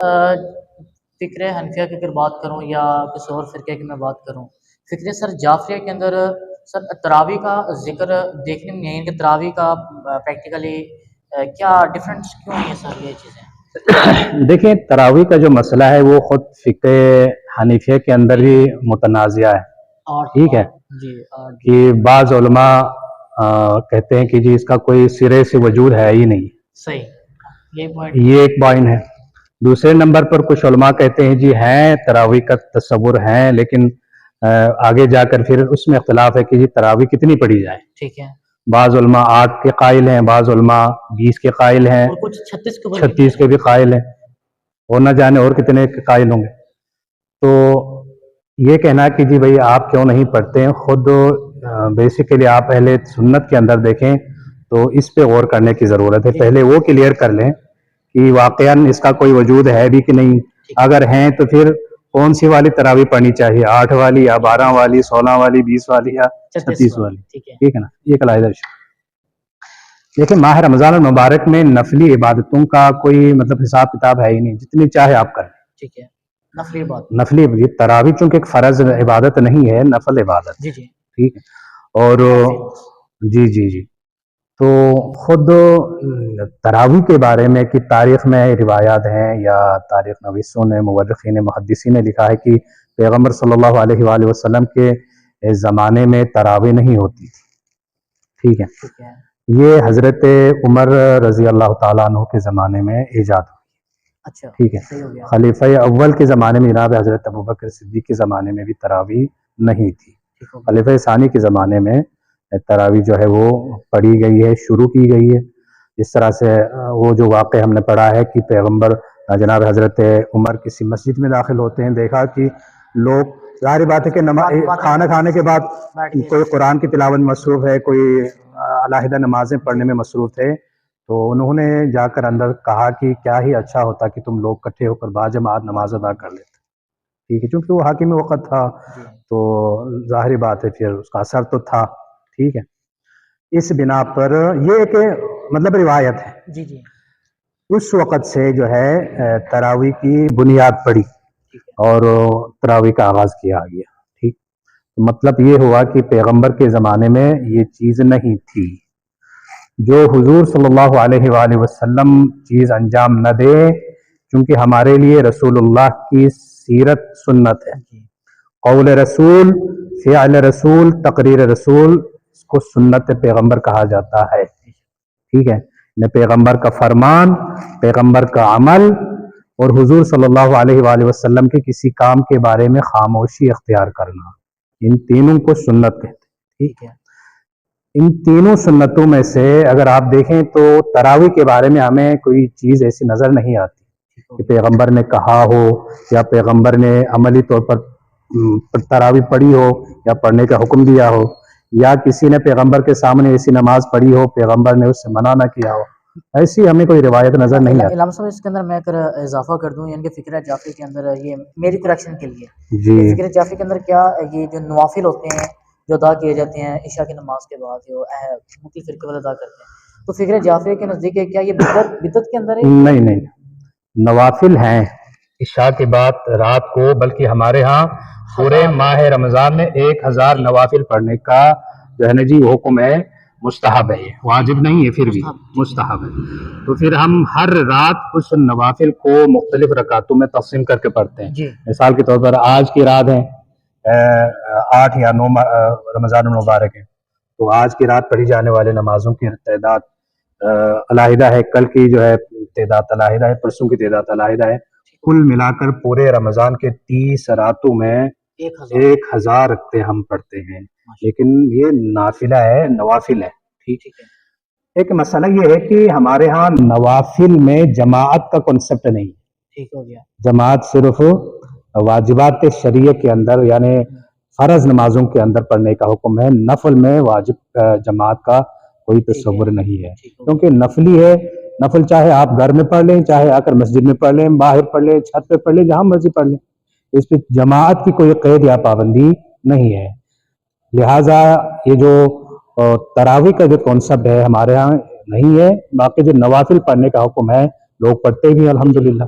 فکر حنفیہ کی اگر بات کروں یا کسی اور فرقے کی میں بات کروں، فکر سر جعفریہ کے اندر سر تراویح کا ذکر دیکھنے میں نہیں ہے کہ تراویح کا پریکٹیکلی کیا ڈفرینس کیوں نہیں ہے سر یہ چیزیں؟ دیکھیں تراویح کا جو مسئلہ ہے وہ خود فقہ حنیفیہ کے اندر ہی متنازعہ ہے، ٹھیک ہے، جی کہ بعض علماء کہتے ہیں کہ جی اس کا کوئی سرے سے وجود ہے ہی نہیں، صحیح، یہ ایک پوائنٹ ہے۔ دوسرے نمبر پر کچھ علماء کہتے ہیں جی ہیں تراویح کا تصور ہیں، لیکن آگے جا کر پھر اس میں اختلاف ہے کہ جی تراویح کتنی پڑھی جائے، ٹھیک ہے، بعض علماء 8 کے قائل ہیں، بعض علماء 20 کے قائل ہیں، اور کچھ 36 کے بھی قائل ہیں، اور نہ جانے اور کتنے کے قائل ہوں گے۔ تو یہ کہنا کہ جی بھئی آپ کیوں نہیں پڑھتے ہیں، خود بیسیکلی آپ اہل سنت کے اندر دیکھیں تو اس پہ غور کرنے کی ضرورت ہے، پہلے وہ کلیئر کر لیں کہ واقعاً اس کا کوئی وجود ہے بھی کہ نہیں، اگر ہیں تو پھر کون سی والی تراویح پڑھنی چاہیے، 8 والی یا 12 والی، 16 والی، 20 والی یا 36 والی، ٹھیک ہے نا، یہ ایک علیحدہ ایشو۔ دیکھیں ماہ رمضان المبارک میں نفلی عبادتوں کا کوئی مطلب حساب کتاب ہے ہی نہیں، جتنی چاہے آپ کریں، ٹھیک ہے، نفلی عبادت، نفلی تراویح چونکہ ایک فرض عبادت نہیں ہے، نفل عبادت، جی جی، ٹھیک ہے، اور جی جی جی، تو خود تراویح کے بارے میں کہ تاریخ میں روایات ہیں یا تاریخ نویسوں نے، مورخین محدثین نے لکھا ہے کہ پیغمبر صلی اللہ علیہ وآلہ وسلم کے زمانے میں تراویح نہیں ہوتی تھی، ٹھیک ہے، یہ حضرت عمر رضی اللہ تعالیٰ عنہ کے زمانے میں ایجاد ہوئی، ٹھیک ہے، خلیفہ اول کے زمانے میں جناب حضرت ابوبکر صدیق کے زمانے میں بھی تراویح نہیں تھی، خلیفہ ثانی کے زمانے میں تراویح جو ہے وہ پڑھی گئی ہے، شروع کی گئی ہے۔ اس طرح سے وہ جو واقع ہم نے پڑھا ہے کہ پیغمبر جناب حضرت عمر کسی مسجد میں داخل ہوتے ہیں، دیکھا کہ لوگ، ظاہر بات ہے کہ کھانا کھانے کے بعد کوئی قرآن کی تلاوت میں مصروف ہے، کوئی علیحدہ نمازیں پڑھنے میں مصروف تھے، تو انہوں نے جا کر اندر کہا کہ کیا ہی اچھا ہوتا کہ تم لوگ اکٹھے ہو کر باجماعت نماز ادا کر لیتے، ٹھیک ہے، چونکہ وہ حاکم وقت تھا تو ظاہری بات ہے پھر اس کا اثر تو تھا، ٹھیک ہے۔ اس بنا پر یہ کہ مطلب روایت ہے، جی جی، اس وقت سے جو ہے تراویح کی بنیاد پڑی اور تراویح کا آغاز کیا گیا، ٹھیک، مطلب یہ ہوا کہ پیغمبر کے زمانے میں یہ چیز نہیں تھی، جو حضور صلی اللہ علیہ وآلہ وسلم چیز انجام نہ دے، چونکہ ہمارے لیے رسول اللہ کی سیرت سنت ہے، قول رسول، فعل رسول، تقریر رسول، اس کو سنت پیغمبر کہا جاتا ہے، ٹھیک ہے، پیغمبر کا فرمان، پیغمبر کا عمل، اور حضور صلی اللہ علیہ وآلہ وسلم کے کسی کام کے بارے میں خاموشی اختیار کرنا، ان تینوں کو سنت کہتے ہیں، ٹھیک ہے۔ ان تینوں سنتوں میں سے اگر آپ دیکھیں تو تراویح کے بارے میں ہمیں کوئی چیز ایسی نظر نہیں آتی کہ پیغمبر نے کہا ہو یا پیغمبر نے عملی طور پر تراویح پڑھی ہو یا پڑھنے کا حکم دیا ہو، یا کسی نے پیغمبر کے سامنے ایسی نماز پڑھی ہو پیغمبر نے اس سے منع نہ کیا ہو، ایسی ہمیں کوئی روایت نظر نہیں آتی۔ علامہ صاحب اس کے اندر میں اگر اضافہ کر دوں، یعنی کہ فکر جعفری کے اندر یہ میری کریکشن کے لیے جی، فکر جعفری کے اندر کیا یہ جو نوافل ہوتے ہیں جو ادا کیے جاتے ہیں عشاء کی نماز کے بعد جو مختلف فرقے والے ادا کرتے ہیں، تو فکر جعفری کے نزدیک کیا یہ بدعت کے اندر ہے؟ نہیں نہیں، نوافل ہیں عشاء کے بعد رات کو، بلکہ ہمارے ہاں پورے ماہ رمضان میں 1000 نوافل پڑھنے کا جو ہے نا جی وہ حکم ہے، مستحب ہے، واجب نہیں ہے، پھر بھی مستحب ہے، تو پھر ہم ہر رات اس نوافل کو مختلف رکعتوں میں تقسیم کر کے پڑھتے ہیں، مثال کے طور پر آج کی رات ہے 8 یا 9 رمضان المبارک ہے، تو آج کی رات پڑھی جانے والے نمازوں کی تعداد علیحدہ ہے، کل کی جو ہے تعداد علیحدہ ہے، پرسوں کی تعداد علیحدہ ہے، کل ملا کر پورے رمضان کے 30 راتوں میں 1000 رکعتیں ہم پڑھتے ہیں، لیکن یہ نافلہ ہے، نوافل ہے، ٹھیک ہے۔ ایک مسئلہ یہ ہے کہ ہمارے ہاں نوافل میں جماعت کا کنسپٹ نہیں، ٹھیک ہو گیا، جماعت صرف واجبات شریعہ کے اندر یعنی فرض نمازوں کے اندر پڑھنے کا حکم ہے، نفل میں واجب جماعت کا کوئی تصور نہیں ہے، کیونکہ نفلی ہے، نفل چاہے آپ گھر میں پڑھ لیں، چاہے آ کر مسجد میں پڑھ لیں، باہر پڑھ لیں، چھت پہ پڑھ لیں، جہاں مرضی پڑھ لیں، اس پہ جماعت کی کوئی قید یا پابندی نہیں ہے، لہٰذا یہ جو تراویح کا جو کانسیپٹ ہے ہمارے ہاں نہیں ہے، باقی جو نوافل پڑھنے کا حکم ہے لوگ پڑھتے بھی الحمدللہ۔